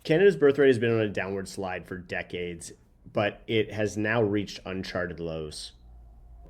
Canada's birth rate has been on a downward slide for decades, but it has now reached uncharted lows.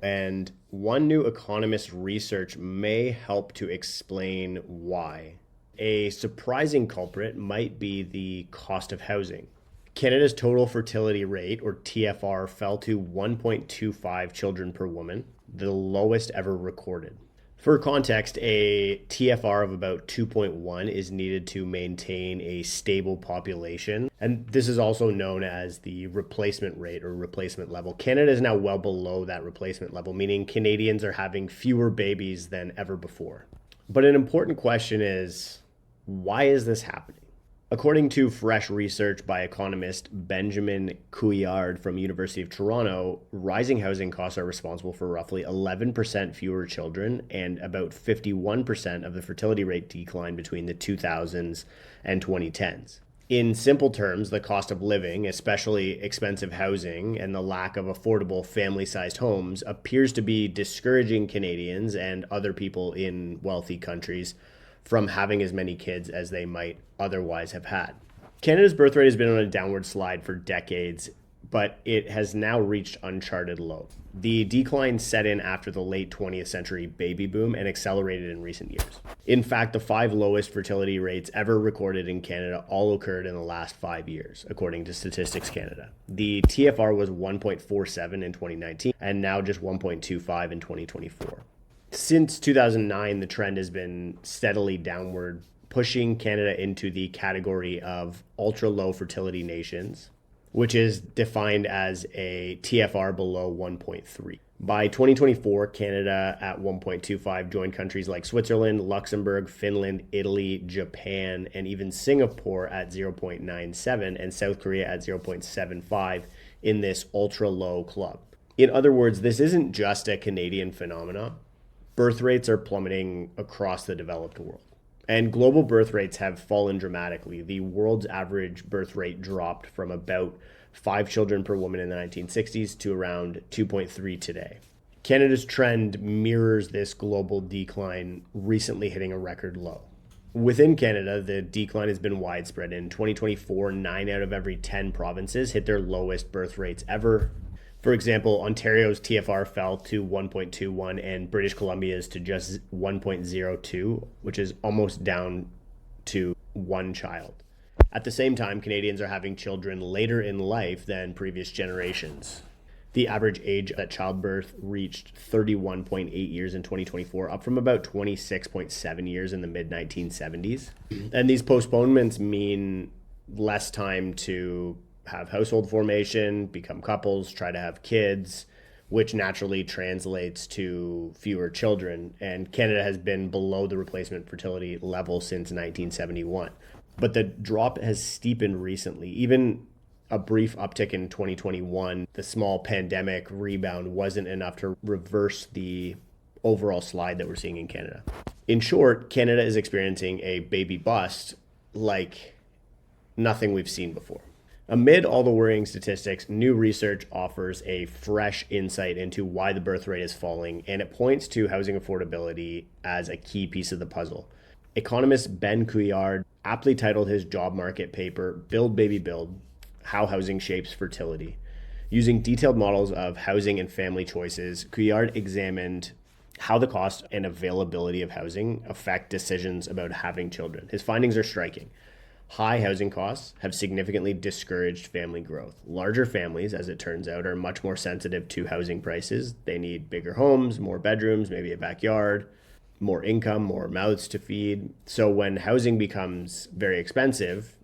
And one new Economist research may help to explain why. A surprising culprit might be the cost of housing. Canada's total fertility rate, or TFR, fell to 1.25 children per woman, the lowest ever recorded. For context, a TFR of about 2.1 is needed to maintain a stable population. And this is also known as the replacement rate or replacement level. Canada is now well below that replacement level, meaning Canadians are having fewer babies than ever before. But an important question is, why is this happening? According to fresh research by economist Benjamin Ard from University of Toronto, rising housing costs are responsible for roughly 11% fewer children and about 51% of the fertility rate decline between the 2000s and 2010s. In simple terms, the cost of living, especially expensive housing, and the lack of affordable family-sized homes appears to be discouraging Canadians and other people in wealthy countries from having as many kids as they might otherwise have had. Canada's birth rate has been on a downward slide for decades, but it has now reached uncharted low. The decline set in after the late 20th century baby boom and accelerated in recent years. In fact, the 5 lowest fertility rates ever recorded in Canada all occurred in the last 5 years, according to Statistics Canada. The TFR was 1.47 in 2019 and now just 1.25 in 2024. Since 2009, the trend has been steadily downward, pushing Canada into the category of ultra-low fertility nations, which is defined as a TFR below 1.3. By 2024, Canada at 1.25 joined countries like Switzerland, Luxembourg, Finland, Italy, Japan, and even Singapore at 0.97 and South Korea at 0.75 in this ultra-low club. In other words, this isn't just a Canadian phenomenon. Birth rates are plummeting across the developed world. And global birth rates have fallen dramatically. The world's average birth rate dropped from about 5 children per woman in the 1960s to around 2.3 today. Canada's trend mirrors this global decline, recently hitting a record low. Within Canada, the decline has been widespread. In 2024, 9 out of every 10 provinces hit their lowest birth rates ever. For example, Ontario's TFR fell to 1.21 and British Columbia's to just 1.02, which is almost down to 1 child. At the same time, Canadians are having children later in life than previous generations. The average age at childbirth reached 31.8 years in 2024, up from about 26.7 years in the mid-1970s. And these postponements mean less time to have household formation, become couples, try to have kids, which naturally translates to fewer children. And Canada has been below the replacement fertility level since 1971. But the drop has steepened recently. Even a brief uptick in 2021, the small pandemic rebound wasn't enough to reverse the overall slide that we're seeing in Canada. In short, Canada is experiencing a baby bust like nothing we've seen before. Amid all the worrying statistics, new research offers a fresh insight into why the birth rate is falling, and it points to housing affordability as a key piece of the puzzle. Economist Benjamin Ard aptly titled his job market paper, Build Baby Build, How Housing Shapes Fertility. Using detailed models of housing and family choices, Couillard examined how the cost and availability of housing affect decisions about having children. His findings are striking. High housing costs have significantly discouraged family growth. Larger families, as it turns out, are much more sensitive to housing prices. They need bigger homes, more bedrooms, maybe a backyard, more income, more mouths to feed. So when housing becomes very expensive,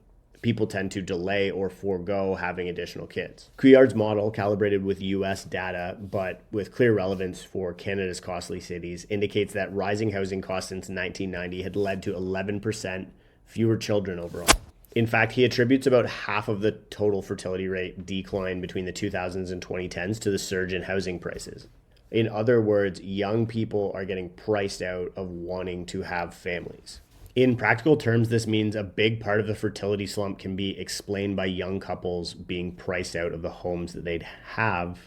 people tend to delay or forego having additional kids. Couillard's model, calibrated with US data, but with clear relevance for Canada's costly cities, indicates that rising housing costs since 1990 had led to 11% fewer children overall. In fact, he attributes about half of the total fertility rate decline between the 2000s and 2010s to the surge in housing prices. In other words, young people are getting priced out of wanting to have families. In practical terms, this means a big part of the fertility slump can be explained by young couples being priced out of the homes that they'd have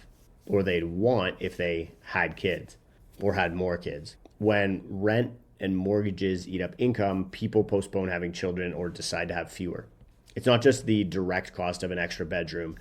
or they'd want if they had kids or had more kids. When rent and mortgages eat up income, people postpone having children or decide to have fewer. It's not just the direct cost of an extra bedroom.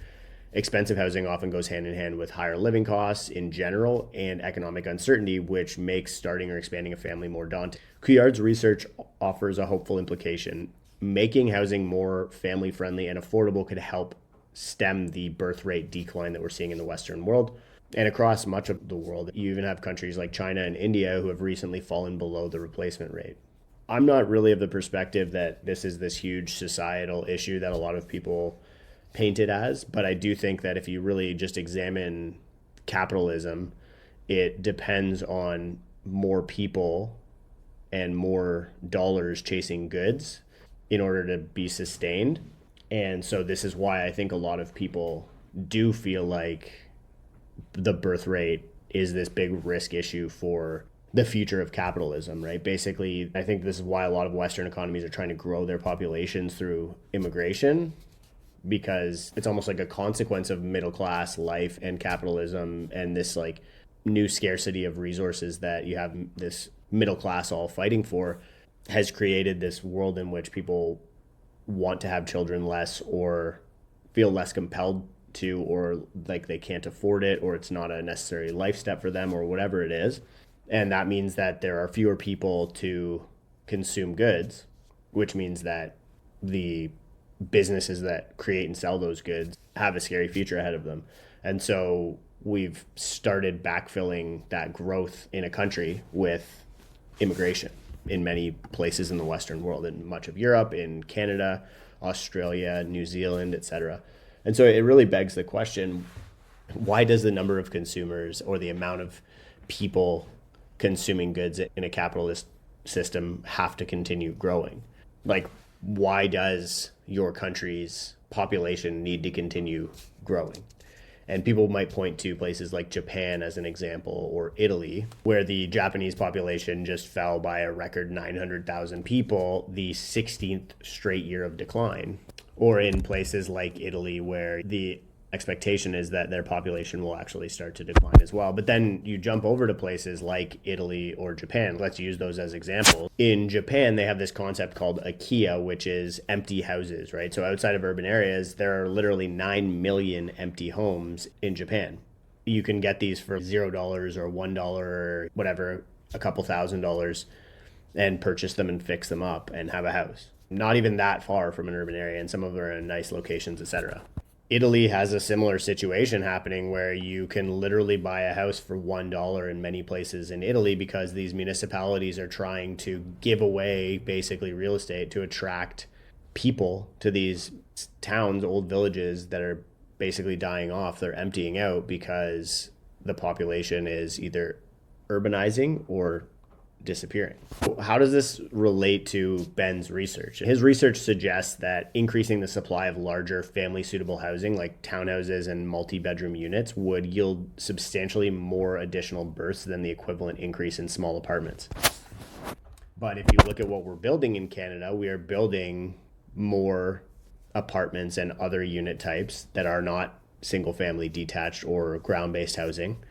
Expensive housing often goes hand in hand with higher living costs in general and economic uncertainty, which makes starting or expanding a family more daunting. Couillard's research offers a hopeful implication. Making housing more family friendly and affordable could help stem the birth rate decline that we're seeing in the Western world. And across much of the world, you even have countries like China and India who have recently fallen below the replacement rate. I'm not really of the perspective that this is this huge societal issue that a lot of people paint it as, but I do think that if you really just examine capitalism, it depends on more people and more dollars chasing goods in order to be sustained. And so this is why I think a lot of people do feel like the birth rate is this big risk issue for the future of capitalism, right? Basically, I think this is why a lot of Western economies are trying to grow their populations through immigration, because it's almost like a consequence of middle class life and capitalism and this like new scarcity of resources that you have this middle class all fighting for has created this world in which people want to have children less or feel less compelled to, or like they can't afford it, or it's not a necessary life step for them, or whatever it is. And that means that there are fewer people to consume goods, which means that the businesses that create and sell those goods have a scary future ahead of them. And so we've started backfilling that growth in a country with immigration in many places in the Western world, in much of Europe, in Canada, Australia, New Zealand, etc. And so it really begs the question, why does the number of consumers or the amount of people consuming goods in a capitalist system have to continue growing? Like, why does your country's population need to continue growing? And people might point to places like Japan as an example, or Italy, where the Japanese population just fell by a record 900,000 people, the 16th straight year of decline. Or in places like Italy, where the expectation is that their population will actually start to decline as well. But then you jump over to places like Italy or Japan. Let's use those as examples. In Japan, they have this concept called ikiya, which is empty houses, right? So outside of urban areas, there are literally 9 million empty homes in Japan. You can get these for $0 or $1 or whatever, a couple $1,000s, and purchase them and fix them up and have a house. Not even that far from an urban area, and some of them are in nice locations, etc. Italy has a similar situation happening where you can literally buy a house for $1 in many places in Italy, because these municipalities are trying to give away basically real estate to attract people to these towns, old villages that are basically dying off. They're emptying out because the population is either urbanizing or disappearing. How does this relate to Ben's research? His research suggests that increasing the supply of larger family suitable housing like townhouses and multi-bedroom units would yield substantially more additional births than the equivalent increase in small apartments. But if you look at what we're building in Canada, we are building more apartments and other unit types that are not single family detached or ground-based housing.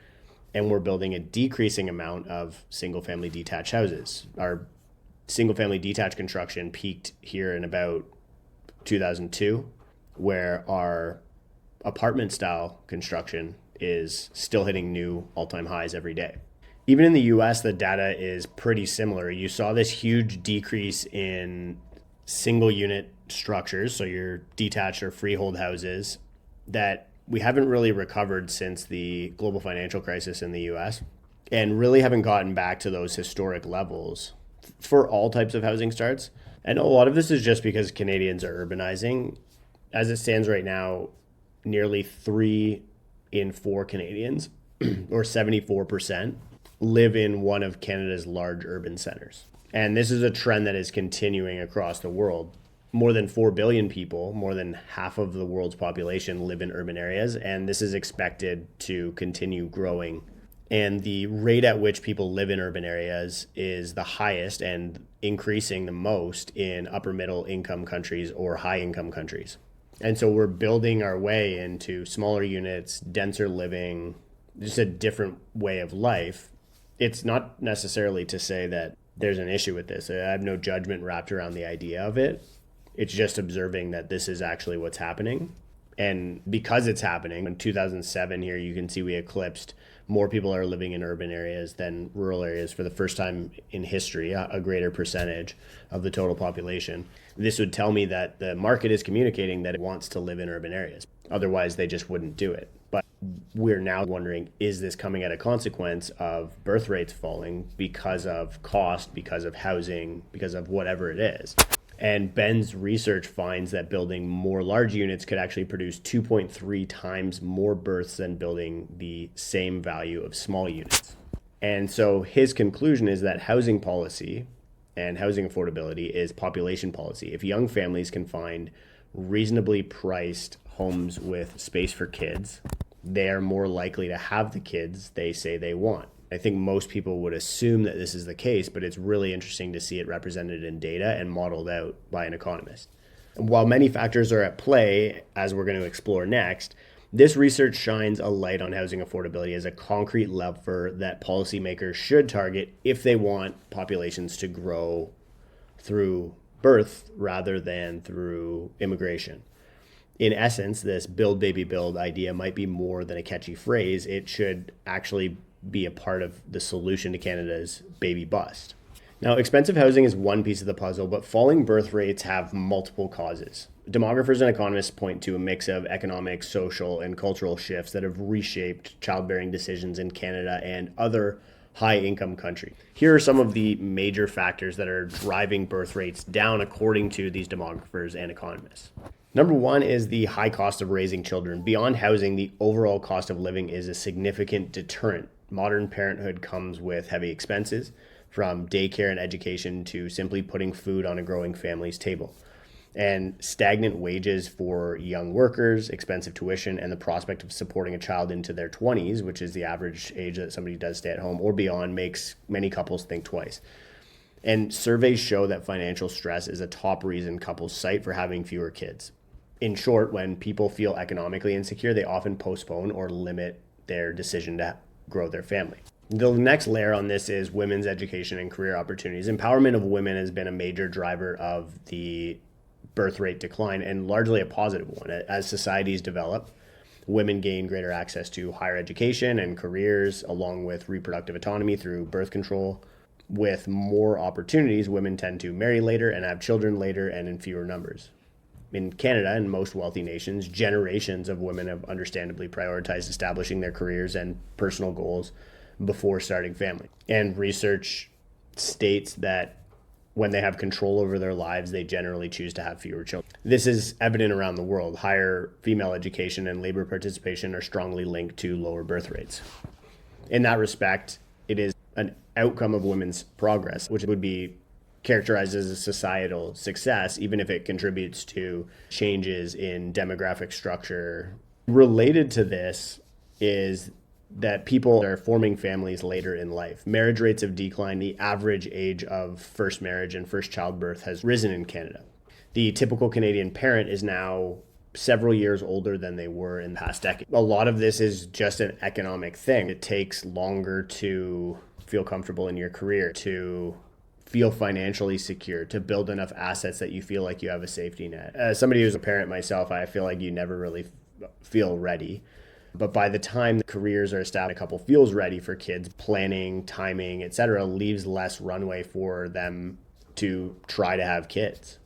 And we're building a decreasing amount of single-family detached houses. Our single-family detached construction peaked here in about 2002, where our apartment-style construction is still hitting new all-time highs every day. Even in the US, the data is pretty similar. You saw this huge decrease in single-unit structures, so your detached or freehold houses, that we haven't really recovered since the global financial crisis in the US, and really haven't gotten back to those historic levels for all types of housing starts. And a lot of this is just because Canadians are urbanizing. As it stands right now, nearly 3 in 4 Canadians, or 74%, live in one of Canada's large urban centers. And this is a trend that is continuing across the world. More than 4 billion people, more than half of the world's population, live in urban areas, and this is expected to continue growing. And the rate at which people live in urban areas is the highest and increasing the most in upper middle income countries or high income countries. And so we're building our way into smaller units, denser living, just a different way of life. It's not necessarily to say that there's an issue with this. I have no judgment wrapped around the idea of it. It's just observing that this is actually what's happening. And because it's happening, in 2007 here, you can see we eclipsed more people are living in urban areas than rural areas for the first time in history, a greater percentage of the total population. This would tell me that the market is communicating that it wants to live in urban areas. Otherwise, they just wouldn't do it. But we're now wondering, is this coming at a consequence of birth rates falling because of cost, because of housing, because of whatever it is? And Ben's research finds that building more large units could actually produce 2.3 times more births than building the same value of small units. And so his conclusion is that housing policy and housing affordability is population policy. If young families can find reasonably priced homes with space for kids, they are more likely to have the kids they say they want. I think most people would assume that this is the case, but it's really interesting to see it represented in data and modeled out by an economist. While many factors are at play, as we're going to explore next, this research shines a light on housing affordability as a concrete lever that policymakers should target if they want populations to grow through birth rather than through immigration. In essence, this build, baby, build idea might be more than a catchy phrase. It should actually be a part of the solution to Canada's baby bust. Now, expensive housing is one piece of the puzzle, but falling birth rates have multiple causes. Demographers and economists point to a mix of economic, social, and cultural shifts that have reshaped childbearing decisions in Canada and other high-income countries. Here are some of the major factors that are driving birth rates down according to these demographers and economists. Number one is the high cost of raising children. Beyond housing, the overall cost of living is a significant deterrent. Modern parenthood comes with heavy expenses, from daycare and education to simply putting food on a growing family's table. And stagnant wages for young workers, expensive tuition, and the prospect of supporting a child into their 20s, which is the average age that somebody does stay at home or beyond, makes many couples think twice. And surveys show that financial stress is a top reason couples cite for having fewer kids. In short, when people feel economically insecure, they often postpone or limit their decision to grow their family. The next layer on this is women's education and career opportunities. Empowerment of women has been a major driver of the birth rate decline, and largely a positive one. As societies develop, women gain greater access to higher education and careers, along with reproductive autonomy through birth control. With more opportunities, women tend to marry later and have children later and in fewer numbers. In Canada and most wealthy nations, generations of women have understandably prioritized establishing their careers and personal goals before starting family. And research states that when they have control over their lives, they generally choose to have fewer children. This is evident around the world. Higher female education and labor participation are strongly linked to lower birth rates. In that respect, it is an outcome of women's progress, which would be characterized as a societal success, even if it contributes to changes in demographic structure. Related to this is that people are forming families later in life. Marriage rates have declined. The average age of first marriage and first childbirth has risen in Canada. The typical Canadian parent is now several years older than they were in the past decade. A lot of this is just an economic thing. It takes longer to feel comfortable in your career, to feel financially secure, to build enough assets that you feel like you have a safety net. As somebody who's a parent myself, I feel like you never really feel ready. But by the time the careers are established, a couple feels ready for kids, planning, timing, etc., leaves less runway for them to try to have kids.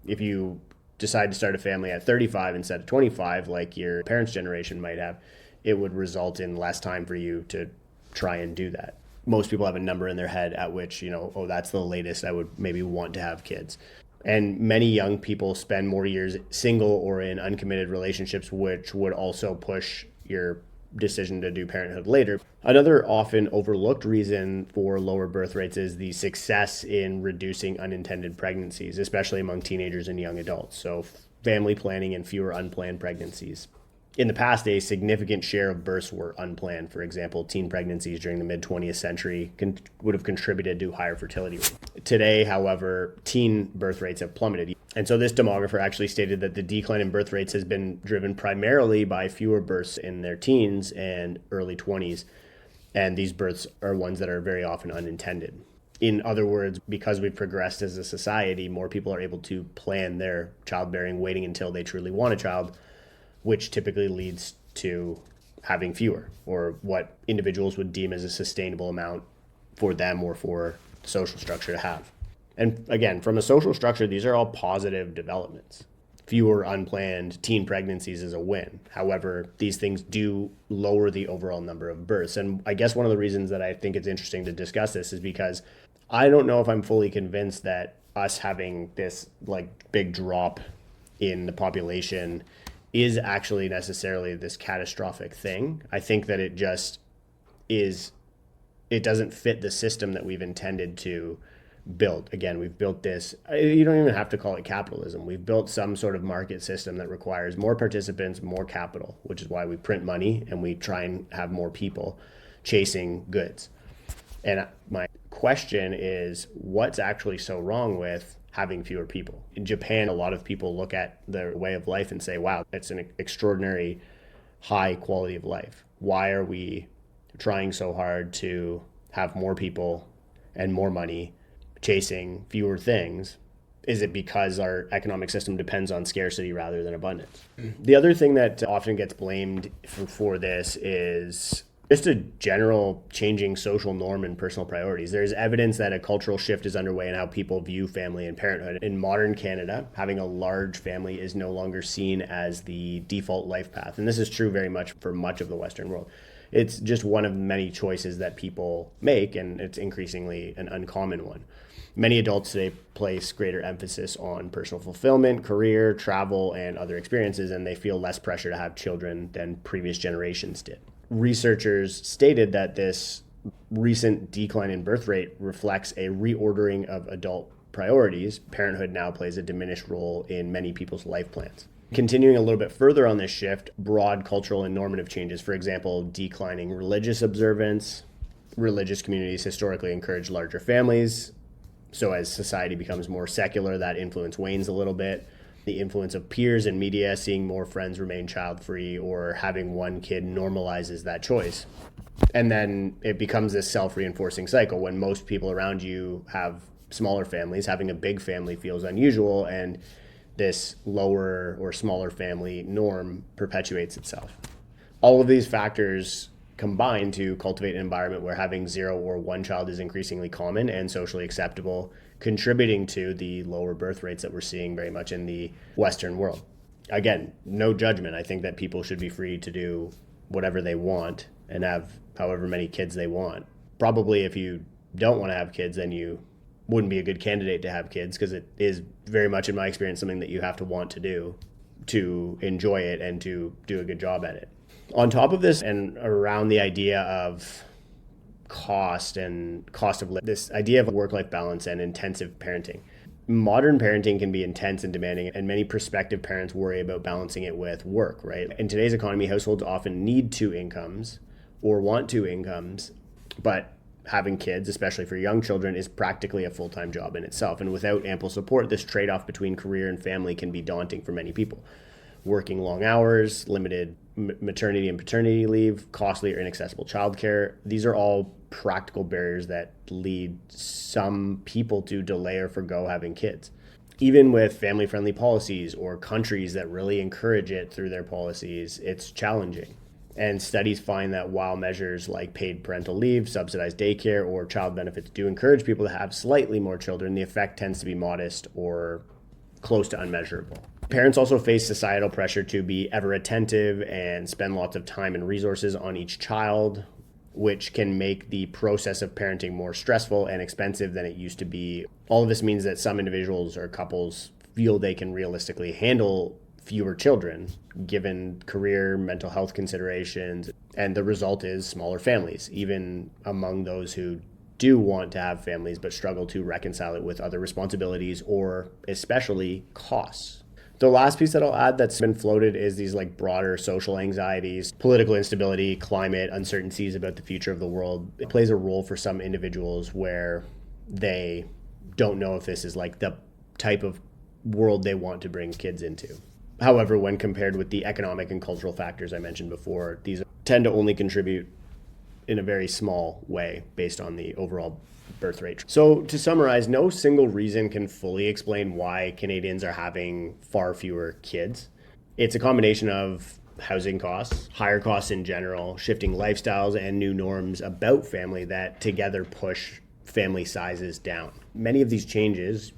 If you decide to start a family at 35 instead of 25, like your parents' generation might have, it would result in less time for you to try and do that. Most people have a number in their head at which, that's the latest I would maybe want to have kids. And many young people spend more years single or in uncommitted relationships, which would also push your decision to do parenthood later. Another often overlooked reason for lower birth rates is the success in reducing unintended pregnancies, especially among teenagers and young adults. So family planning and fewer unplanned pregnancies. In the past, a significant share of births were unplanned. For example, teen pregnancies during the mid-20th century would have contributed to higher fertility rates. Today, however, teen birth rates have plummeted. And so this demographer actually stated that the decline in birth rates has been driven primarily by fewer births in their teens and early 20s. And these births are ones that are very often unintended. In other words, because we've progressed as a society, more people are able to plan their childbearing, waiting until they truly want a child, which typically leads to having fewer, or what individuals would deem as a sustainable amount for them or for the social structure to have. And again, from a social structure, these are all positive developments. Fewer unplanned teen pregnancies is a win. However, these things do lower the overall number of births. And I guess one of the reasons that I think it's interesting to discuss this is because I don't know if I'm fully convinced that us having this like big drop in the population is actually necessarily this catastrophic thing. I think that it just is, it doesn't fit the system that we've intended to build. Again, we've built this, you don't even have to call it capitalism. We've built some sort of market system that requires more participants, more capital, which is why we print money and we try and have more people chasing goods. And my question is, what's actually so wrong with having fewer people? In Japan, a lot of people look at their way of life and say, wow, it's an extraordinary high quality of life. Why are we trying so hard to have more people and more money chasing fewer things? Is it because our economic system depends on scarcity rather than abundance? The other thing that often gets blamed for this is just a general changing social norm and personal priorities. There's evidence that a cultural shift is underway in how people view family and parenthood. In modern Canada, having a large family is no longer seen as the default life path. And this is true very much for much of the Western world. It's just one of many choices that people make, and it's increasingly an uncommon one. Many adults today place greater emphasis on personal fulfillment, career, travel, and other experiences, and they feel less pressure to have children than previous generations did. Researchers stated that this recent decline in birth rate reflects a reordering of adult priorities. Parenthood now plays a diminished role in many people's life plans. Continuing a little bit further on this shift, broad cultural and normative changes, for example, declining religious observance. Religious communities historically encourage larger families. So as society becomes more secular, that influence wanes a little bit. The influence of peers and media, seeing more friends remain child-free or having one kid normalizes that choice. And then it becomes this self-reinforcing cycle. When most people around you have smaller families, having a big family feels unusual, and this lower or smaller family norm perpetuates itself. All of these factors combine to cultivate an environment where having 0 or 1 child is increasingly common and socially acceptable, contributing to the lower birth rates that we're seeing very much in the Western world. Again, no judgment. I think that people should be free to do whatever they want and have however many kids they want. Probably if you don't want to have kids, then you wouldn't be a good candidate to have kids, because it is very much, in my experience, something that you have to want to do to enjoy it and to do a good job at it. On top of this, and around the idea of cost and cost of living, this idea of work-life balance and intensive parenting. Modern parenting can be intense and demanding, and many prospective parents worry about balancing it with work, right? In today's economy, households often need 2 incomes or want 2 incomes, but having kids, especially for young children, is practically a full-time job in itself. And without ample support, this trade-off between career and family can be daunting for many people. Working long hours, limited maternity and paternity leave, costly or inaccessible childcare. These are all practical barriers that lead some people to delay or forgo having kids. Even with family-friendly policies or countries that really encourage it through their policies, it's challenging. And studies find that while measures like paid parental leave, subsidized daycare, or child benefits do encourage people to have slightly more children, the effect tends to be modest or close to unmeasurable. Parents also face societal pressure to be ever attentive and spend lots of time and resources on each child, which can make the process of parenting more stressful and expensive than it used to be. All of this means that some individuals or couples feel they can realistically handle fewer children, given career, mental health considerations, and the result is smaller families, even among those who do want to have families but struggle to reconcile it with other responsibilities or especially costs. The last piece that I'll add that's been floated is these like broader social anxieties, political instability, climate, uncertainties about the future of the world. It plays a role for some individuals where they don't know if this is like the type of world they want to bring kids into. However, when compared with the economic and cultural factors I mentioned before, these tend to only contribute in a very small way based on the overall birth rate. So to summarize, no single reason can fully explain why Canadians are having far fewer kids. It's a combination of housing costs, higher costs in general, shifting lifestyles, and new norms about family that together push family sizes down. Many of these changes,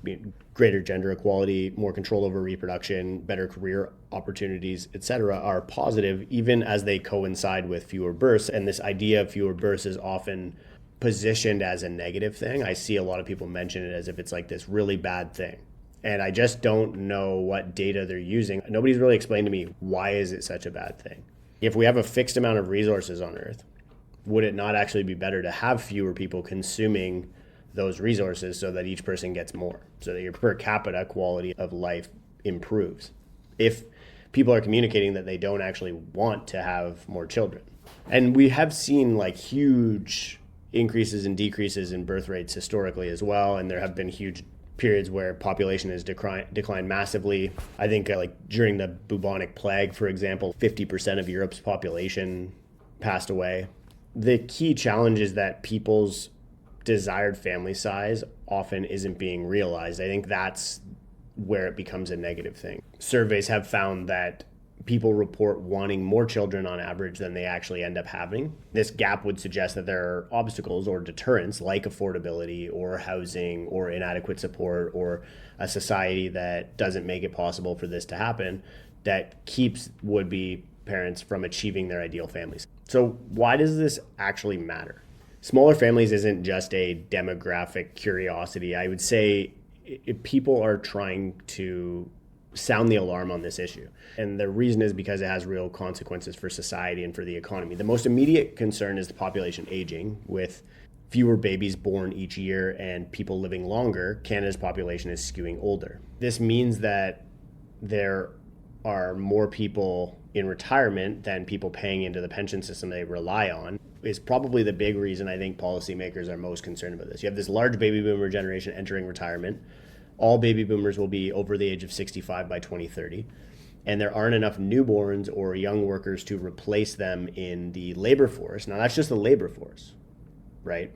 greater gender equality, more control over reproduction, better career opportunities, etc., are positive even as they coincide with fewer births. And this idea of fewer births is often positioned as a negative thing. I see a lot of people mention it as if it's like this really bad thing. And I just don't know what data they're using. Nobody's really explained to me why is it such a bad thing. If we have a fixed amount of resources on Earth, would it not actually be better to have fewer people consuming those resources so that each person gets more, so that your per capita quality of life improves? If people are communicating that they don't actually want to have more children. And we have seen like huge increases and decreases in birth rates historically as well, and there have been huge periods where population has declined massively. I think like during the bubonic plague, for example, 50% of Europe's population passed away. The key challenge is that people's desired family size often isn't being realized. I think that's where it becomes a negative thing. Surveys have found that people report wanting more children on average than they actually end up having. This gap would suggest that there are obstacles or deterrents like affordability or housing or inadequate support or a society that doesn't make it possible for this to happen that keeps would-be parents from achieving their ideal families. So why does this actually matter? Smaller families isn't just a demographic curiosity. I would say people are trying to sound the alarm on this issue. And the reason is because it has real consequences for society and for the economy. The most immediate concern is the population aging. With fewer babies born each year and people living longer, Canada's population is skewing older. This means that there are more people in retirement than people paying into the pension system they rely on, is probably the big reason I think policymakers are most concerned about this. You have this large baby boomer generation entering retirement. All baby boomers will be over the age of 65 by 2030. And there aren't enough newborns or young workers to replace them in the labor force. Now, that's just the labor force, right?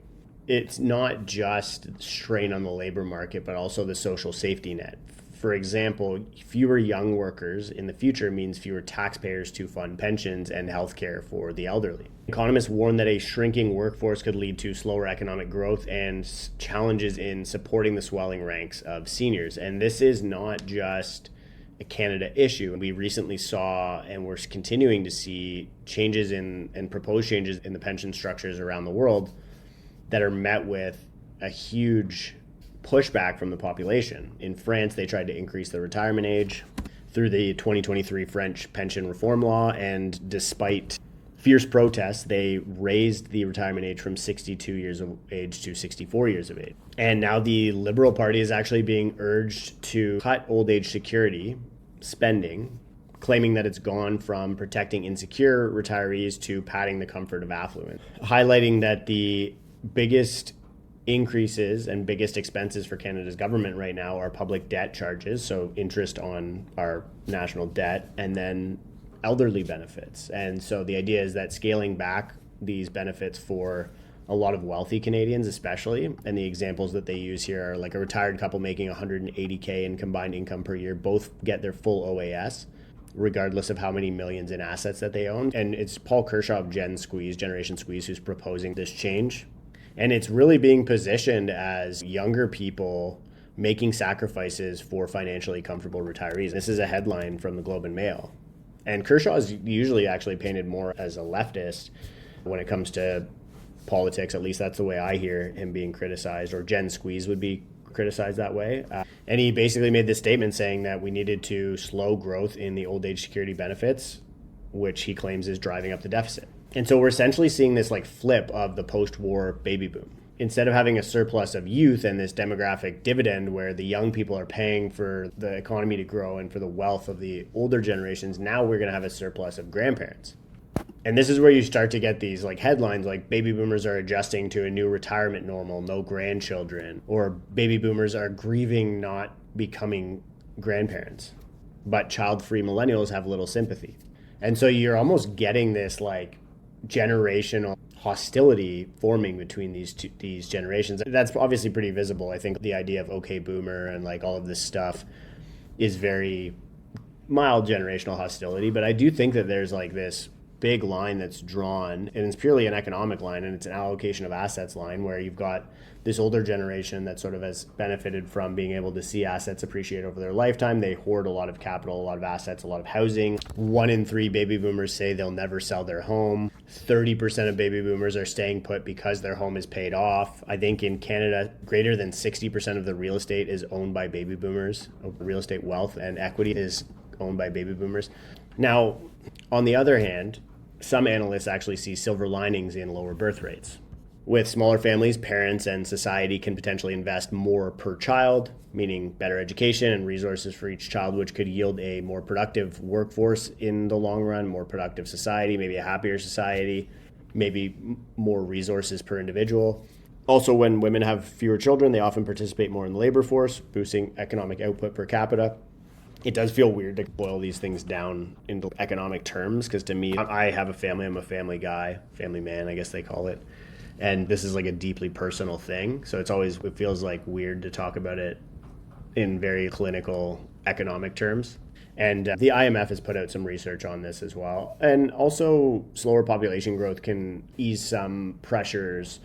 It's not just strain on the labor market, but also the social safety net. For example, fewer young workers in the future means fewer taxpayers to fund pensions and healthcare for the elderly. Economists warn that a shrinking workforce could lead to slower economic growth and challenges in supporting the swelling ranks of seniors. And this is not just a Canada issue. We recently saw, and we're continuing to see, changes in and proposed changes in the pension structures around the world that are met with a huge pushback from the population. In France, they tried to increase the retirement age through the 2023 French pension reform law, and despite fierce protests, they raised the retirement age from 62 years of age to 64 years of age. And now the Liberal Party is actually being urged to cut old age security spending, claiming that it's gone from protecting insecure retirees to padding the comfort of affluent, highlighting that the biggest increases and biggest expenses for Canada's government right now are public debt charges, so interest on our national debt, and then elderly benefits. And so the idea is that scaling back these benefits for a lot of wealthy Canadians especially, and the examples that they use here are like a retired couple making $180K in combined income per year, both get their full OAS, regardless of how many millions in assets that they own. And it's Paul Kershaw of Generation Squeeze, who's proposing this change. And it's really being positioned as younger people making sacrifices for financially comfortable retirees. This is a headline from the Globe and Mail. And Kershaw is usually actually painted more as a leftist when it comes to politics. At least that's the way I hear him being criticized, or Gen Squeeze would be criticized that way. And he basically made this statement saying that we needed to slow growth in the old age security benefits, which he claims is driving up the deficit. And so we're essentially seeing this like flip of the post-war baby boom. Instead of having a surplus of youth and this demographic dividend where the young people are paying for the economy to grow and for the wealth of the older generations, now we're going to have a surplus of grandparents. And this is where you start to get these like headlines like baby boomers are adjusting to a new retirement normal, no grandchildren, or baby boomers are grieving not becoming grandparents, but child-free millennials have little sympathy. And so you're almost getting this like generational hostility forming between these generations. That's obviously pretty visible. I think the idea of okay boomer and like all of this stuff is very mild generational hostility, but I do think that there's like this big line that's drawn, and it's purely an economic line, and it's an allocation of assets line, where you've got this older generation that sort of has benefited from being able to see assets appreciate over their lifetime. They hoard a lot of capital, a lot of assets, a lot of housing. 1 in 3 baby boomers say they'll never sell their home. 30% of baby boomers are staying put because their home is paid off. I think in Canada, greater than 60% of the real estate is owned by baby boomers. Real estate wealth and equity is owned by baby boomers. Now, on the other hand, some analysts actually see silver linings in lower birth rates. With smaller families, parents and society can potentially invest more per child, meaning better education and resources for each child, which could yield a more productive workforce in the long run, more productive society, maybe a happier society, maybe more resources per individual. Also, when women have fewer children, they often participate more in the labor force, boosting economic output per capita. It does feel weird to boil these things down into economic terms, because to me, I have a family, I'm a family guy, family man, I guess they call it. And this is like a deeply personal thing. So it feels like weird to talk about it in very clinical economic terms. And the IMF has put out some research on this as well. And also slower population growth can ease some pressures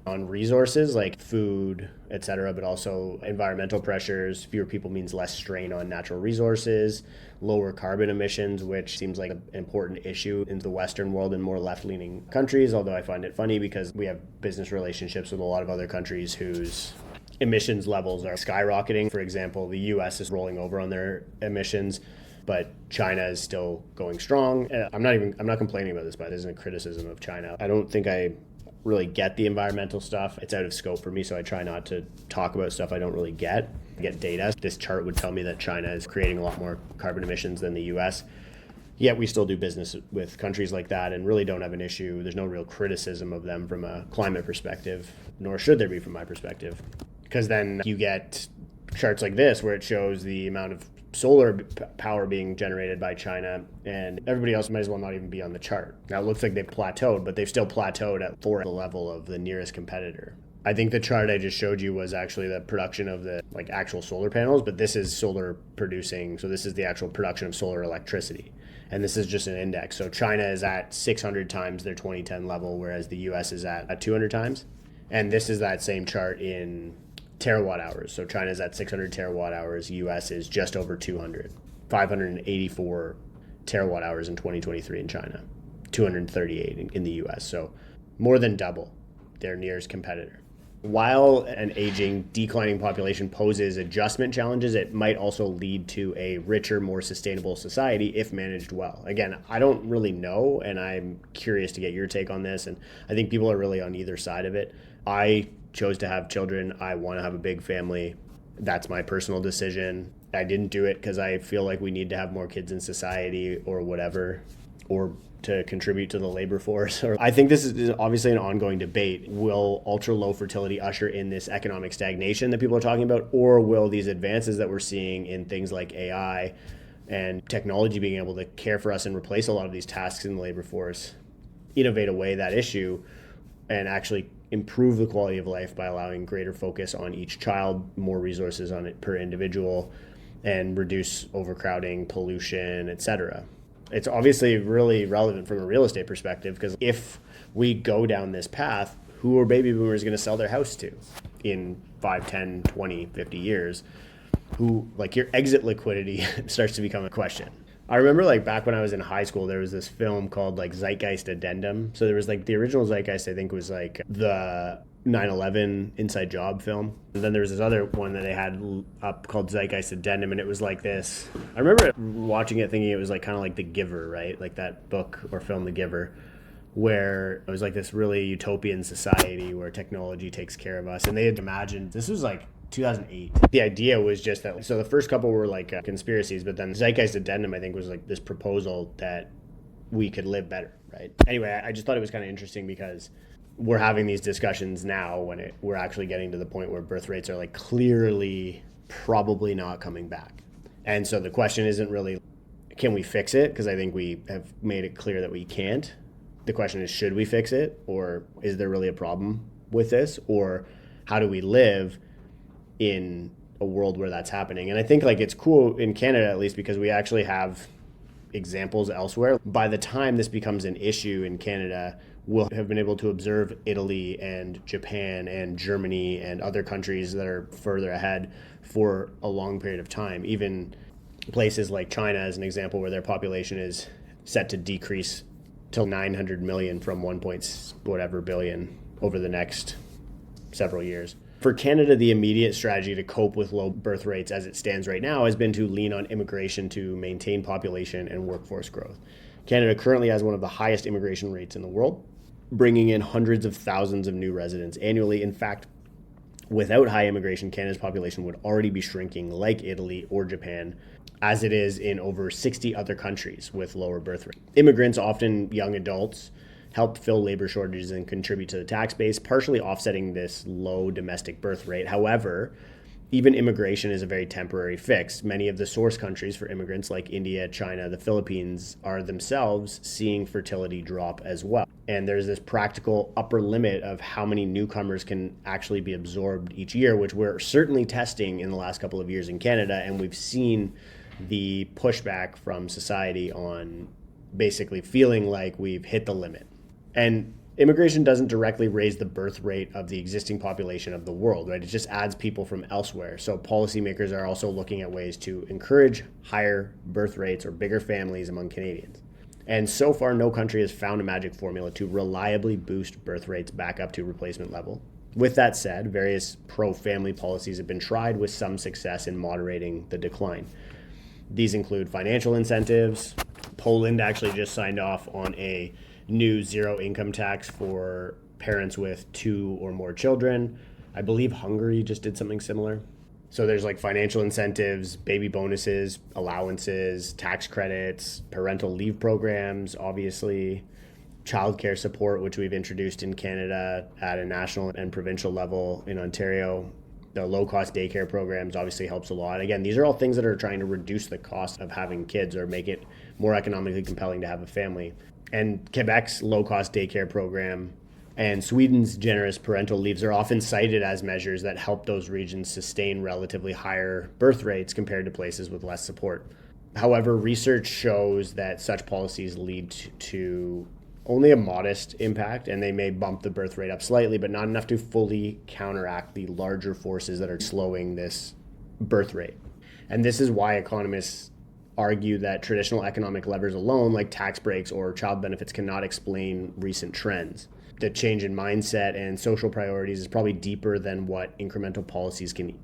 on resources like food, et cetera, but also environmental pressures. Fewer people means less strain on natural resources, lower carbon emissions, which seems like an important issue in the Western world and more left-leaning countries, although I find it funny because we have business relationships with a lot of other countries whose emissions levels are skyrocketing. For example, the US is rolling over on their emissions, but China is still going strong. I'm not complaining about this, but it isn't a criticism of China. I don't think I really get the environmental stuff. It's out of scope for me, so I try not to talk about stuff I don't really get. I get data. This chart would tell me that China is creating a lot more carbon emissions than the US. Yet we still do business with countries like that and really don't have an issue. There's no real criticism of them from a climate perspective, nor should there be from my perspective. Because then you get charts like this where it shows the amount of solar power being generated by China, and everybody else might as well not even be on the chart. Now it looks like they've plateaued, but they've still plateaued at the level of the nearest competitor. I think the chart I just showed you was actually the production of the actual solar panels, but this is solar producing, so this is the actual production of solar electricity. And this is just an index. So China is at 600 times their 2010 level, whereas the US is at 200 times. And this is that same chart in terawatt hours. So China's at 600 terawatt hours, US is just over 200. 584 terawatt hours in 2023 in China, 238 in the US. So more than double their nearest competitor. While an aging, declining population poses adjustment challenges, it might also lead to a richer, more sustainable society if managed well. Again, I don't really know, and I'm curious to get your take on this, and I think people are really on either side of it. I chose to have children. I want to have a big family. That's my personal decision. I didn't do it because I feel like we need to have more kids in society or whatever, or to contribute to the labor force. I think this is obviously an ongoing debate. Will ultra low fertility usher in this economic stagnation that people are talking about, or will these advances that we're seeing in things like AI and technology being able to care for us and replace a lot of these tasks in the labor force innovate away that issue and actually improve the quality of life by allowing greater focus on each child, more resources on it per individual, and reduce overcrowding, pollution, etc. It's obviously really relevant from a real estate perspective, because if we go down this path, who are baby boomers going to sell their house to in 5, 10, 20, 50 years? Who, your exit liquidity starts to become a question. I remember back when I was in high school, there was this film called Zeitgeist Addendum. So there was the original Zeitgeist, I think, was the 9/11 Inside Job film. And then there was this other one that they had up called Zeitgeist Addendum, and it was like this. I remember watching it thinking it was kind of like The Giver, right? Like that book or film, The Giver, where it was this really utopian society where technology takes care of us. And they had imagined, this was 2008. The idea was just that, so the first couple were conspiracies, but then Zeitgeist Addendum, I think, was this proposal that we could live better, right? Anyway, I just thought it was kind of interesting because we're having these discussions now when we're actually getting to the point where birth rates are clearly probably not coming back. And so the question isn't really, can we fix it? Because I think we have made it clear that we can't. The question is, should we fix it? Or is there really a problem with this? Or how do we live in a world where that's happening? And I think like it's cool in Canada, at least, because we actually have examples elsewhere. By the time this becomes an issue in Canada, we'll have been able to observe Italy and Japan and Germany and other countries that are further ahead for a long period of time. Even places like China, as an example, where their population is set to decrease till 900 million from 1 point whatever billion over the next several years. For Canada, the immediate strategy to cope with low birth rates as it stands right now has been to lean on immigration to maintain population and workforce growth. Canada currently has one of the highest immigration rates in the world, bringing in hundreds of thousands of new residents annually. In fact, without high immigration, Canada's population would already be shrinking like Italy or Japan, as it is in over 60 other countries with lower birth rates. Immigrants, often young adults, help fill labor shortages and contribute to the tax base, partially offsetting this low domestic birth rate. However, even immigration is a very temporary fix. Many of the source countries for immigrants, like India, China, the Philippines, are themselves seeing fertility drop as well. And there's this practical upper limit of how many newcomers can actually be absorbed each year, which we're certainly testing in the last couple of years in Canada. And we've seen the pushback from society on basically feeling like we've hit the limit. And immigration doesn't directly raise the birth rate of the existing population of the world, right? It just adds people from elsewhere. So policymakers are also looking at ways to encourage higher birth rates or bigger families among Canadians. And so far, no country has found a magic formula to reliably boost birth rates back up to replacement level. With that said, various pro-family policies have been tried with some success in moderating the decline. These include financial incentives. Poland actually just signed off on a new zero income tax for parents with 2 or more children. I believe Hungary just did something similar. So there's like financial incentives, baby bonuses, allowances, tax credits, parental leave programs, obviously, childcare support, which we've introduced in Canada at a national and provincial level in Ontario. The low-cost daycare programs obviously helps a lot. Again, these are all things that are trying to reduce the cost of having kids or make it more economically compelling to have a family. And Quebec's low-cost daycare program and Sweden's generous parental leaves are often cited as measures that help those regions sustain relatively higher birth rates compared to places with less support. However, research shows that such policies lead to only a modest impact, and they may bump the birth rate up slightly, but not enough to fully counteract the larger forces that are slowing this birth rate. And this is why economists argue that traditional economic levers alone, like tax breaks or child benefits, cannot explain recent trends. The change in mindset and social priorities is probably deeper than what incremental policies can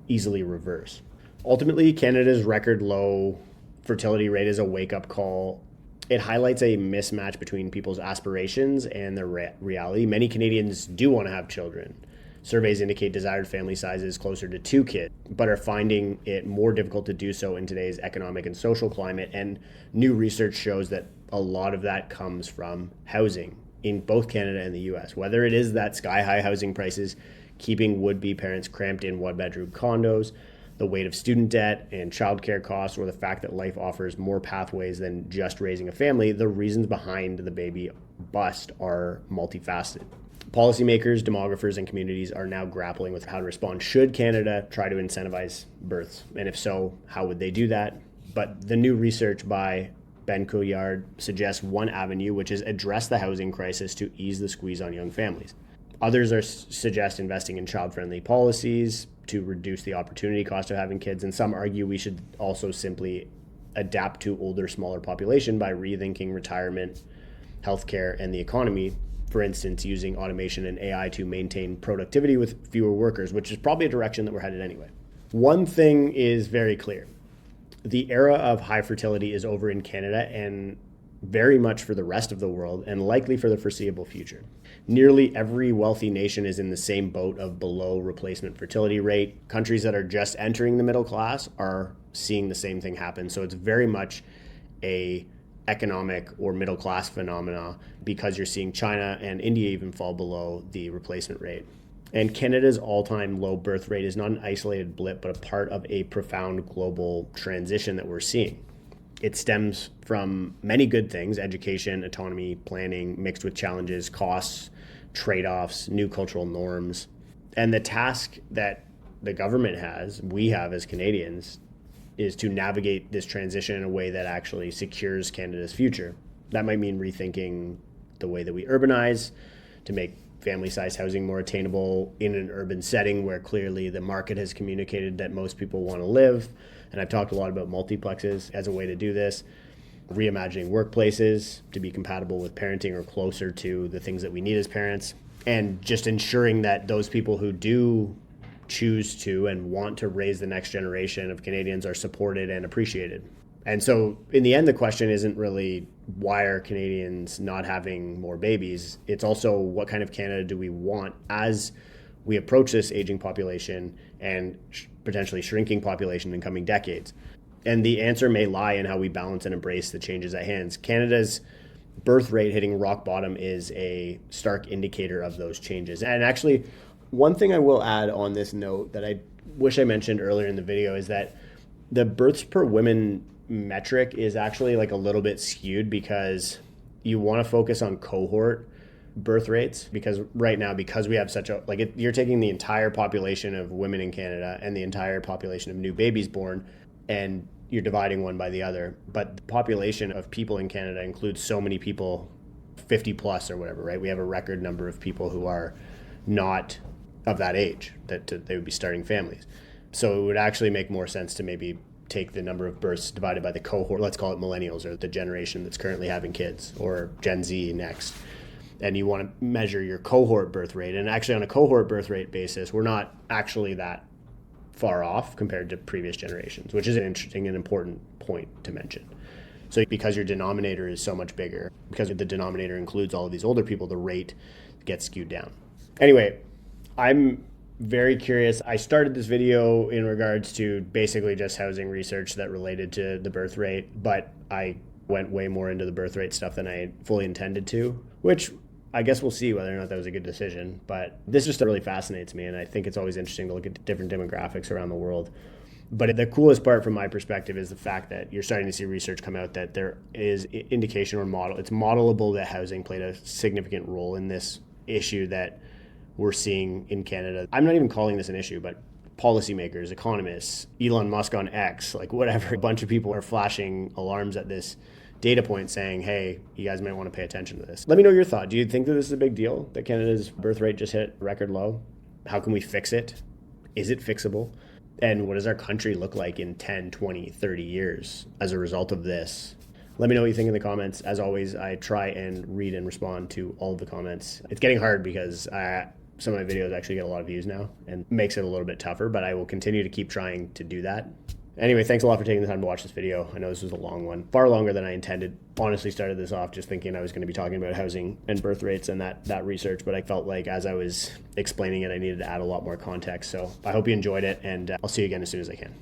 easily reverse. Ultimately, Canada's record low fertility rate is a wake-up call. It highlights a mismatch between people's aspirations and their reality. Many Canadians do want to have children. Surveys indicate desired family size is closer to 2 kids, but are finding it more difficult to do so in today's economic and social climate. And new research shows that a lot of that comes from housing in both Canada and the US. Whether it is that sky-high housing prices keeping would-be parents cramped in one-bedroom condos, the weight of student debt and childcare costs, or the fact that life offers more pathways than just raising a family, the reasons behind the baby bust are multifaceted. Policymakers, demographers, and communities are now grappling with how to respond. Should Canada try to incentivize births? And if so, how would they do that? But the new research by Benjamin Ard suggests one avenue, which is address the housing crisis to ease the squeeze on young families. Others suggest investing in child-friendly policies to reduce the opportunity cost of having kids. And some argue we should also simply adapt to older, smaller population by rethinking retirement, healthcare, and the economy. For instance, using automation and AI to maintain productivity with fewer workers, which is probably a direction that we're headed anyway. One thing is very clear. The era of high fertility is over in Canada and very much for the rest of the world, and likely for the foreseeable future. Nearly every wealthy nation is in the same boat of below replacement fertility rate. Countries that are just entering the middle class are seeing the same thing happen. So it's very much a economic or middle class phenomena, because you're seeing China and India even fall below the replacement rate. And Canada's all-time low birth rate is not an isolated blip, but a part of a profound global transition that we're seeing. It stems from many good things: education, autonomy, planning, mixed with challenges, costs, trade-offs, new cultural norms. And the task that the government has, we have as Canadians, is to navigate this transition in a way that actually secures Canada's future. That might mean rethinking the way that we urbanize to make family-sized housing more attainable in an urban setting where clearly the market has communicated that most people want to live. And I've talked a lot about multiplexes as a way to do this. Reimagining workplaces to be compatible with parenting or closer to the things that we need as parents. And just ensuring that those people who do choose to and want to raise the next generation of Canadians are supported and appreciated. And so in the end, the question isn't really why are Canadians not having more babies? It's also what kind of Canada do we want as we approach this aging population and potentially shrinking population in coming decades. And the answer may lie in how we balance and embrace the changes at hand. Canada's birth rate hitting rock bottom is a stark indicator of those changes. And actually, one thing I will add on this note that I wish I mentioned earlier in the video is that the births per women metric is actually like a little bit skewed because you want to focus on cohort birth rates, because right now, because we have such a, you're taking the entire population of women in Canada and the entire population of new babies born, and you're dividing one by the other. But the population of people in Canada includes so many people, 50 plus or whatever, right? We have a record number of people who are not of that age that they would be starting families. So it would actually make more sense to maybe take the number of births divided by the cohort, let's call it millennials, or the generation that's currently having kids, or Gen Z next. And you want to measure your cohort birth rate. And actually on a cohort birth rate basis, we're not actually that far off compared to previous generations, which is an interesting and important point to mention. So because your denominator is so much bigger, because the denominator includes all of these older people, the rate gets skewed down. Anyway, I'm very curious. I started this video in regards to basically just housing research that related to the birth rate, but I went way more into the birth rate stuff than I fully intended to, which I guess we'll see whether or not that was a good decision. But this just really fascinates me, and I think it's always interesting to look at different demographics around the world. But the coolest part from my perspective is the fact that you're starting to see research come out that there is indication or model. It's modelable that housing played a significant role in this issue that we're seeing in Canada. I'm not even calling this an issue, but policymakers, economists, Elon Musk on X, like whatever, a bunch of people are flashing alarms at this data point saying, hey, you guys might want to pay attention to this. Let me know your thought. Do you think that this is a big deal, that Canada's birth rate just hit record low? How can we fix it? Is it fixable? And what does our country look like in 10, 20, 30 years as a result of this? Let me know what you think in the comments. As always, I try and read and respond to all of the comments. It's getting hard because some of my videos actually get a lot of views now and makes it a little bit tougher, but I will continue to keep trying to do that. Anyway, thanks a lot for taking the time to watch this video. I know this was a long one, far longer than I intended. Honestly, started this off just thinking I was going to be talking about housing and birth rates and that research, but I felt like as I was explaining it, I needed to add a lot more context. So I hope you enjoyed it, and I'll see you again as soon as I can.